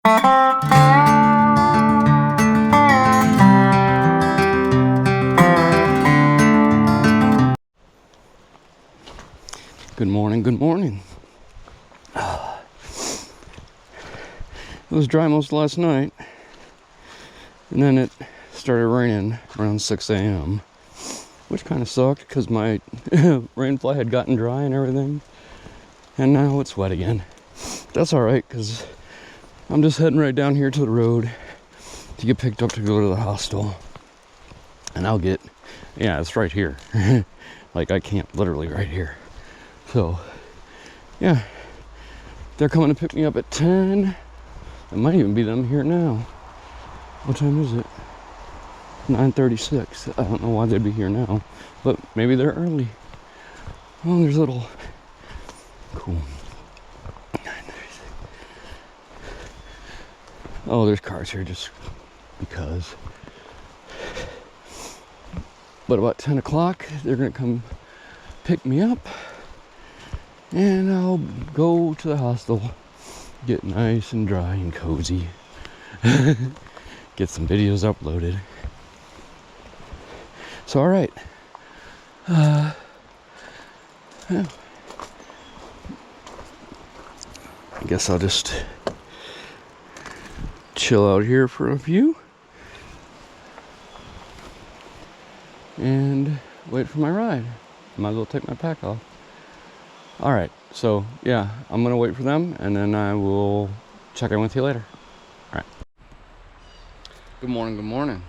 Good morning, good morning. It was dry most last night, and then it started raining around 6 a.m., which kind of sucked because my rain fly had gotten dry and everything, and now it's wet again. That's alright, because I'm just heading right down here to the road to get picked up to go to the hostel, and I'll get, yeah, it's right here. Like, I camp literally right here. So, yeah, they're coming to pick me up at 10. It might even be them here now. What time is it? 9:36. I don't know why they'd be here now, but maybe they're early. Oh, there's a little cool. 9:36. Oh, there's cars here just because. But about 10 o'clock, they're gonna come pick me up, and I'll go to the hostel, get nice and dry and cozy, get some videos uploaded. So, all right. Yeah. I guess I'll just chill out here for a few and wait for my ride. Might as well take my pack off. All right, so yeah, I'm gonna wait for them, and then I will check in with you later. All right. Good morning, good morning.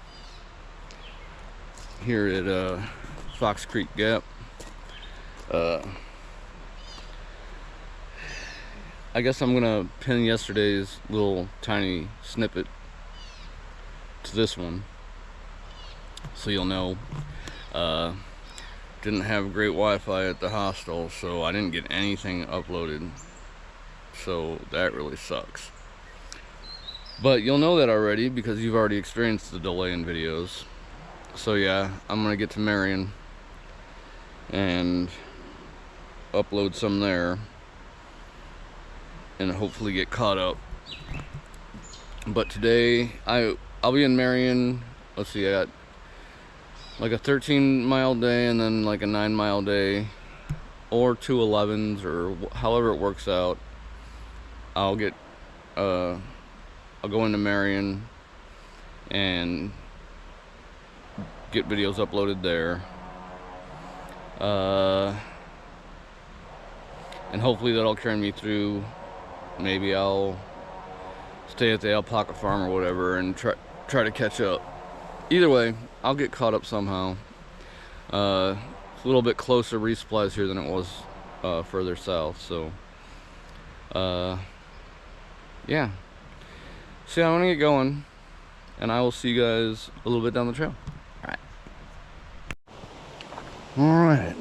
Here at Fox Creek Gap. I guess I'm gonna pin yesterday's little tiny snippet to this one, so you'll know. Didn't have great Wi-Fi at the hostel, so I didn't get anything uploaded, so that really sucks. But you'll know that already because you've already experienced the delay in videos. So yeah, I'm gonna get to Marion and upload some there and hopefully get caught up. But today I'll be in Marion. Let's see, I got like a 13-mile day and then like a 9-mile day, or 2 11s, or however it works out. I'll go into Marion and get videos uploaded there, and hopefully that'll carry me through. Maybe I'll stay at the alpaca farm or whatever and try to catch up. Either way, I'll get caught up somehow. It's a little bit closer resupplies here than it was further south, so yeah. So I'm gonna get going, and I will see you guys a little bit down the trail. Alright.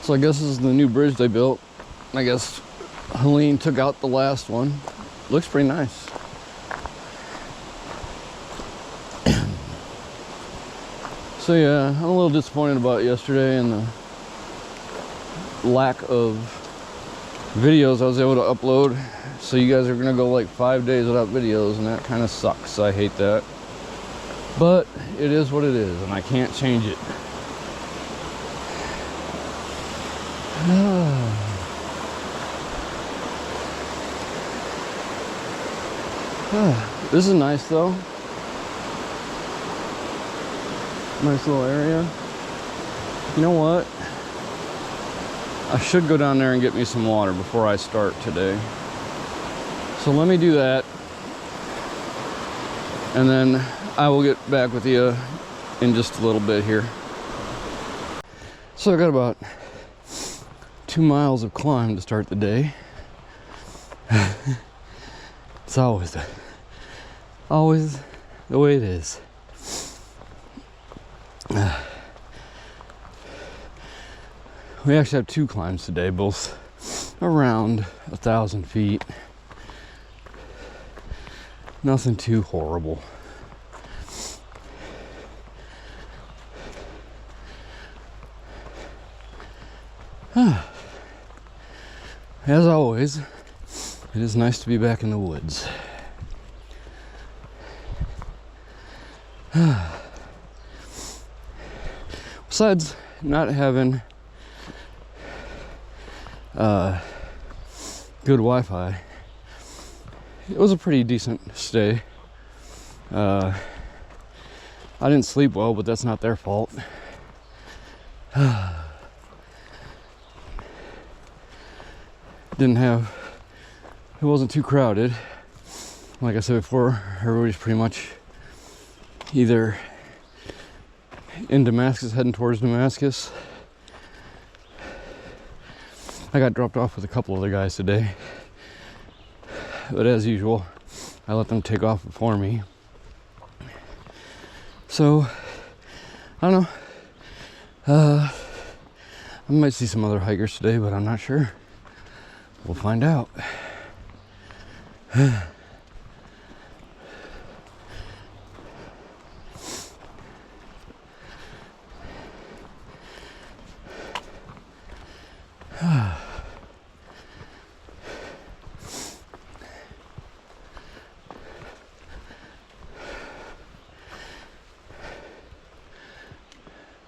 So I guess this is the new bridge they built. I guess Helene took out the last one. Looks pretty nice. So yeah, I'm a little disappointed about yesterday and the lack of videos I was able to upload. So you guys are gonna go like 5 days without videos, and that kind of sucks. I hate that. But it is what it is, and I can't change it. This is nice though. Nice little area. You know what? I should go down there and get me some water before I start today. So let me do that, and then I will get back with you in just a little bit here. So I got about 2 miles of climb to start the day. It's always the way it is. We actually have 2 climbs today, both around 1,000 feet. Nothing too horrible. as always, it is nice to be back in the woods. Besides not having good Wi-Fi, it was a pretty decent stay. I didn't sleep well, but that's not their fault. It wasn't too crowded. Like I said before, everybody's pretty much either in Damascus, heading towards Damascus. I got dropped off with a couple other guys today, but as usual, I let them take off before me. So, I don't know. I might see some other hikers today, but I'm not sure. We'll find out.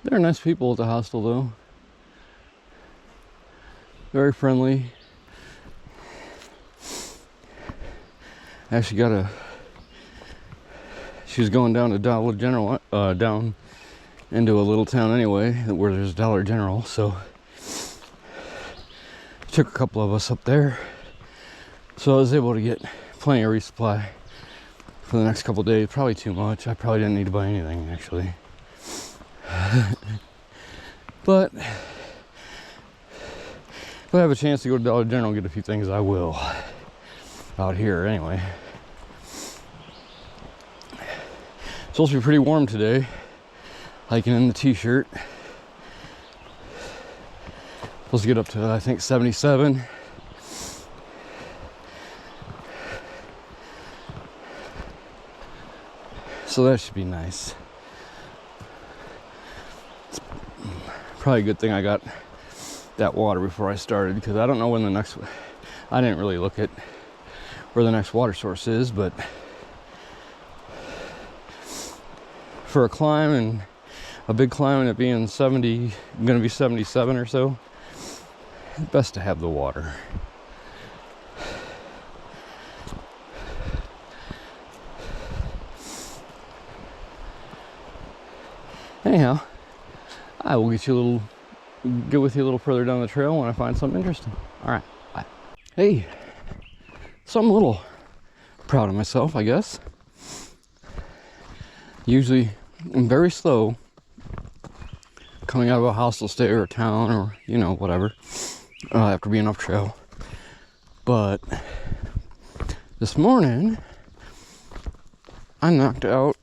They're nice people at the hostel, though. Very friendly. Actually she was going down to Dollar General, down into a little town anyway, where there's Dollar General, so took a couple of us up there. So I was able to get plenty of resupply for the next couple of days. Probably too much. I probably didn't need to buy anything, actually. But if I have a chance to go to Dollar General and get a few things, I will. Out here, anyway. It's supposed to be pretty warm today. Hiking in the t-shirt. Supposed to get up to, I think, 77. So that should be nice. It's probably a good thing I got that water before I started, because I don't know when I didn't really look at where the next water source is, but for a climb, and a big climb, and it being 70, gonna be 77 or so, best to have the water. Anyhow, I will get with you a little further down the trail when I find something interesting. All right, bye. Hey, so I'm a little proud of myself, I guess. Usually I'm very slow coming out of a hostel stay or a town or, whatever, after being off trail. But this morning, I knocked out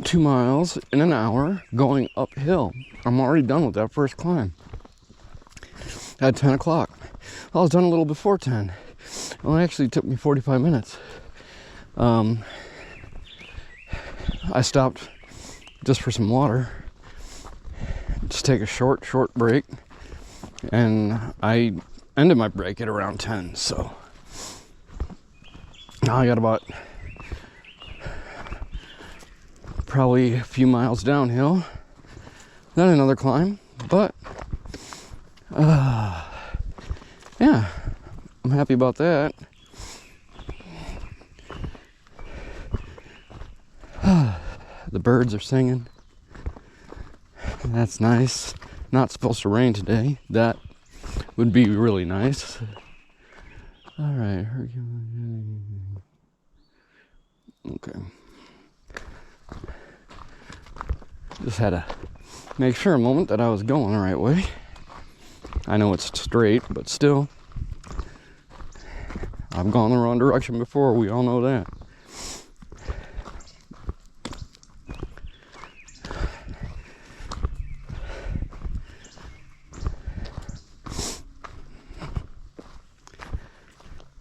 2 miles in an hour going uphill. I'm already done with that first climb at 10 o'clock. I was done a little before 10. Well, it actually took me 45 minutes. I stopped just for some water, just take a short break, and I ended my break at around 10. So now I got about probably a few miles downhill, then another climb, but yeah, I'm happy about that. The birds are singing. That's nice. Not supposed to rain today. That would be really nice. All right. Okay. Just had to make sure a moment that I was going the right way. I know it's straight, but still, I've gone the wrong direction before. We all know that.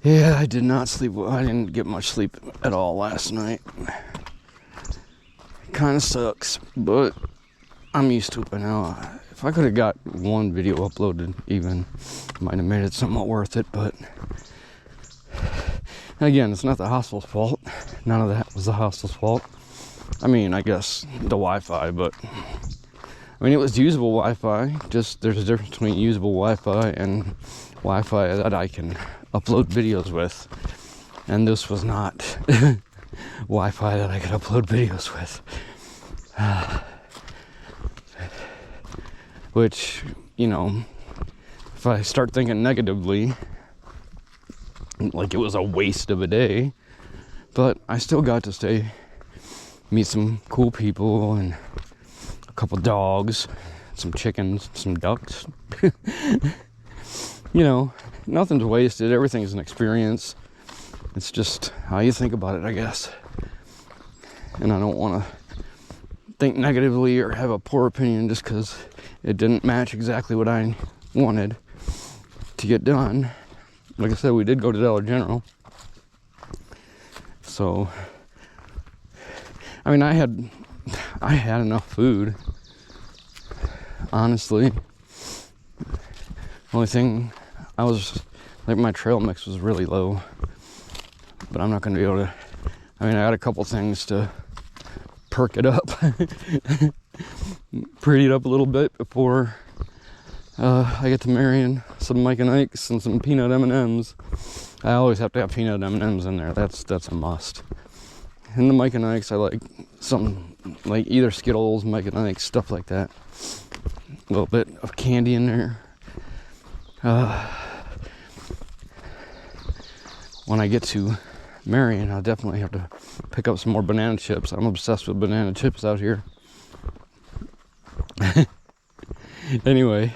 Yeah, I did not sleep well. I didn't get much sleep at all last night. Kind of sucks, but I'm used to it by now. If I could have got one video uploaded even, might have made it somewhat worth it, but again, it's not the hostele's fault. None of that was the hostele's fault. I mean, I guess the Wi-Fi, but I mean, it was usable Wi-Fi. Just there's a difference between usable Wi-Fi and Wi-Fi that I can upload videos with. And this was not Wi-Fi that I could upload videos with. Which, you know, if I start thinking negatively, like it was a waste of a day, but I still got to meet some cool people and a couple dogs, some chickens, some ducks. You know, nothing's wasted. Everything's an experience. It's just how you think about it, I guess. And I don't want to think negatively or have a poor opinion just because it didn't match exactly what I wanted to get done. Like I said, we did go to Dollar General. So, I mean, I had enough food. Honestly. Only thing my trail mix was really low. But I'm not going to be able to, I mean, I got a couple things to perk it up. Pretty it up a little bit before I get to Marion. Some Mike and Ike's and some peanut M&Ms. I always have to have peanut M&Ms in there. That's a must. And the Mike and Ike's, I like some, like either Skittles, Mike and Ike's, stuff like that. A little bit of candy in there. When I get to Marion, I'll definitely have to pick up some more banana chips. I'm obsessed with banana chips out here. Anyway,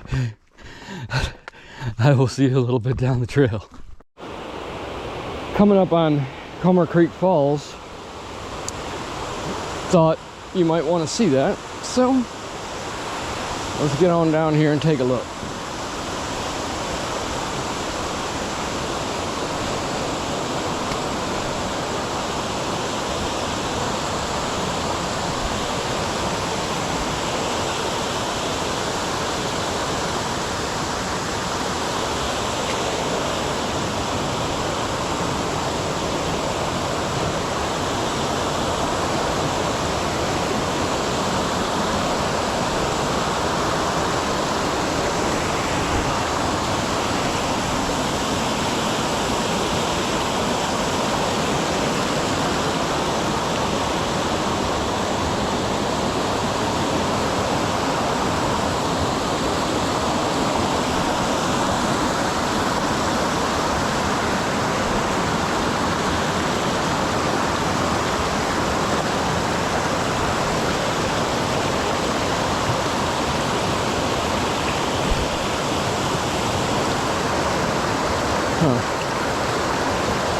I will see you a little bit down the trail. Coming up on Comer Creek Falls. Thought you might want to see that, so let's get on down here and take a look.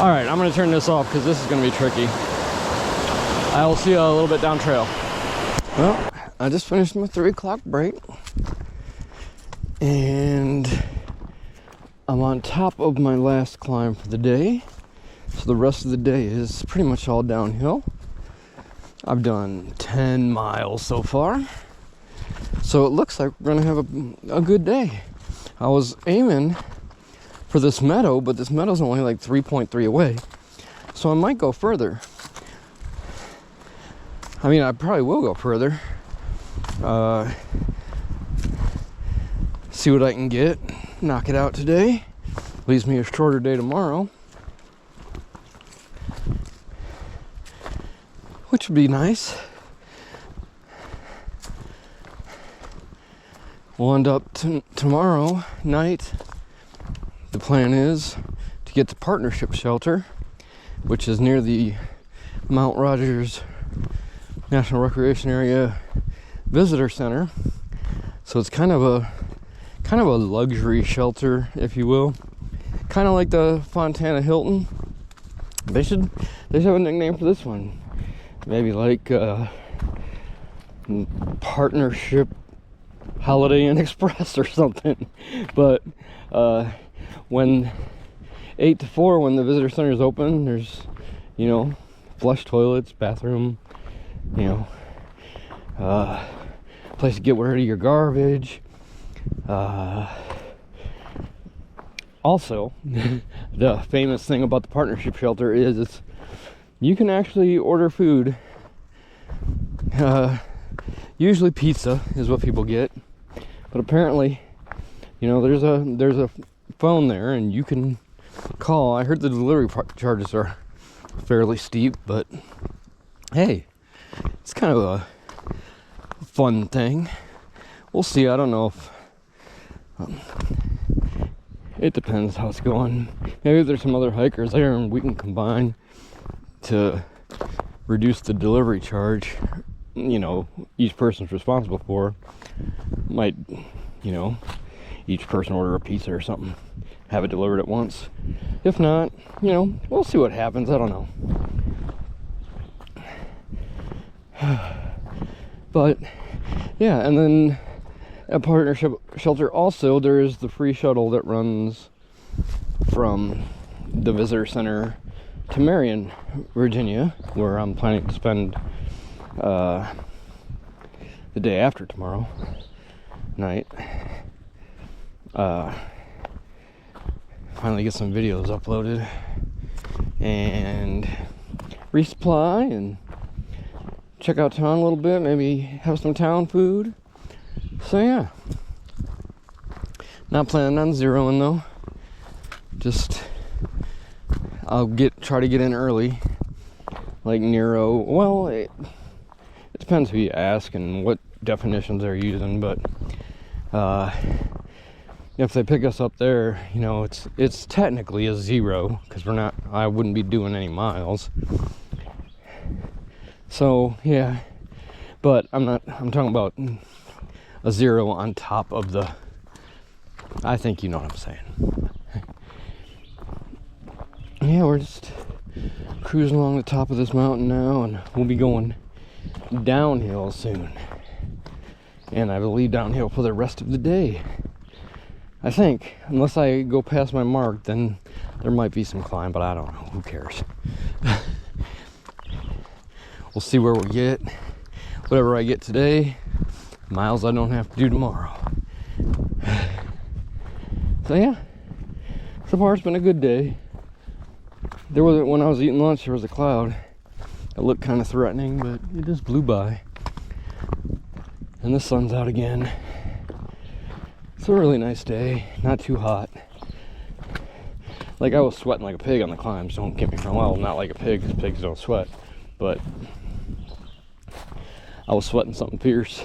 Alright, I'm going to turn this off because this is going to be tricky. I will see you a little bit down trail. Well, I just finished my 3 o'clock break. And I'm on top of my last climb for the day. So the rest of the day is pretty much all downhill. I've done 10 miles so far. So it looks like we're going to have a good day. I was aiming for this meadow, but this meadow's only like 3.3 away. So I might go further. I mean, I probably will go further. See what I can get. Knock it out today. Leaves me a shorter day tomorrow. Which would be nice. We'll end up tomorrow night. The plan is to get to Partnership Shelter, which is near the Mount Rogers National Recreation Area Visitor Center. So it's kind of a luxury shelter, if you will. Kind of like the Fontana Hilton. They should have a nickname for this one. Maybe like Partnership Holiday Inn Express or something. But when 8 to 4, when the visitor center is open, there's, you know, flush toilets, bathroom, you know, place to get rid of your garbage. Also, the famous thing about the partnership shelter is you can actually order food. Usually pizza is what people get, but apparently, you know, there's a phone there and you can call. I heard the delivery charges are fairly steep, but hey, it's kind of a fun thing. We'll see. I don't know if it depends how it's going. Maybe there's some other hikers there and we can combine to reduce the delivery charge. You know, each person's responsible for. Might, you know, each person order a pizza or something, have it delivered at once. If not, you know, we'll see what happens. I don't know. But yeah, and then at partnership shelter also there's the free shuttle that runs from the visitor center to Marion, Virginia, where I'm planning to spend the day after tomorrow night. Finally get some videos uploaded and resupply and check out town a little bit, maybe have some town food. So yeah, not planning on zeroing though. Just I'll try to get in early, like Nero. Well, it depends who you ask and what definitions they're using, but if they pick us up there, you know, it's technically a zero because I wouldn't be doing any miles. So yeah, but I'm talking about a zero on top of the, I think you know what I'm saying. Yeah, we're just cruising along the top of this mountain now, and we'll be going downhill soon. And I believe downhill for the rest of the day. I think, unless I go past my mark, then there might be some climb, but I don't know, who cares? We'll see where we get. Whatever I get today, miles I don't have to do tomorrow. So yeah, so far it's been a good day. When I was eating lunch, there was a cloud. It looked kind of threatening, but it just blew by. And the sun's out again. It's a really nice day, not too hot. Like, I was sweating like a pig on the climbs, don't get me wrong. Well, not like a pig, because pigs don't sweat, but I was sweating something fierce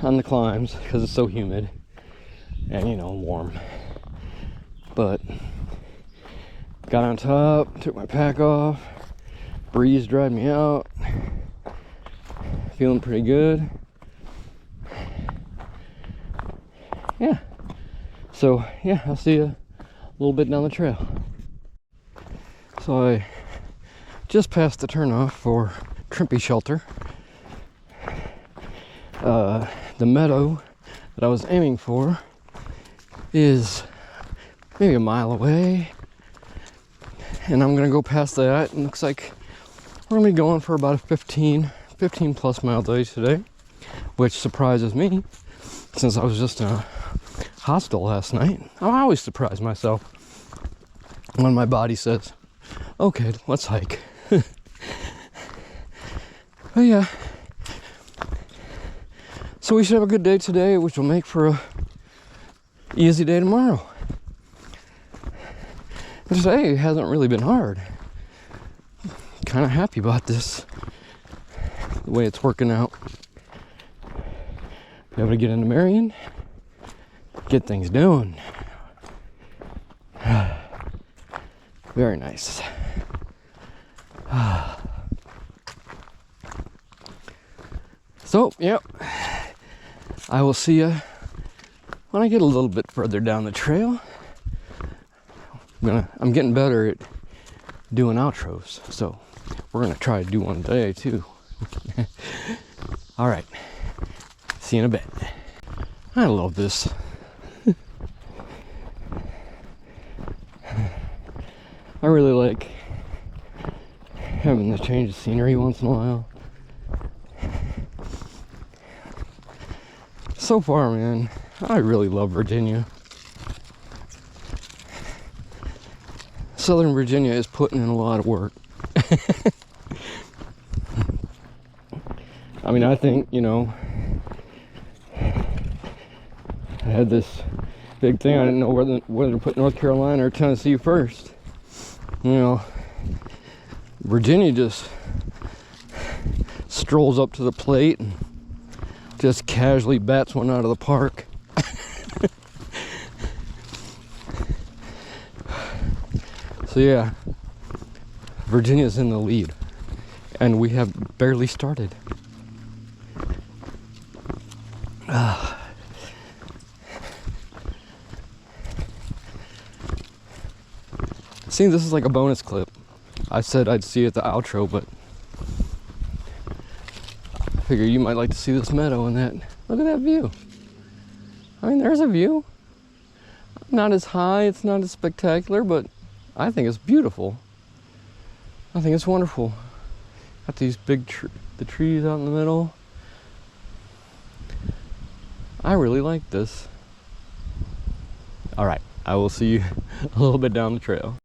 on the climbs because it's so humid and, you know, warm. But got on top, took my pack off, breeze dried me out, feeling pretty good. Yeah, so yeah, I'll see you a little bit down the trail. So I just passed the turnoff for Trimpy Shelter. The meadow that I was aiming for is maybe a mile away, and I'm gonna go past that. It looks like we're gonna be going for about a 15 plus mile day today, which surprises me since I was just in a hostel last night. I always surprise myself when my body says, okay, let's hike. But yeah, so we should have a good day today, which will make for a easy day tomorrow. Today hasn't really been hard. Kind of happy about this, the way it's working out. Be able to get into Marion, get things doing. Very nice. So, yep, I will see you when I get a little bit further down the trail. I'm getting better at doing outros, so we're gonna try to do one today too. All right, see you in a bit. I love this. I really like having the change of scenery once in a while. So far, man, I really love Virginia. Southern Virginia is putting in a lot of work. I mean, I think, you know, I had this big thing. I didn't know whether to put North Carolina or Tennessee first. You know, Virginia just strolls up to the plate and just casually bats one out of the park. So yeah, Virginia's in the lead, and we have barely started. See, this is like a bonus clip. I said I'd see you at the outro, but I figure you might like to see this meadow and that. Look at that view. I mean, there's a view. Not as high, it's not as spectacular, but I think it's beautiful. I think it's wonderful. Got these big the trees out in the middle. I really like this. All right, I will see you a little bit down the trail.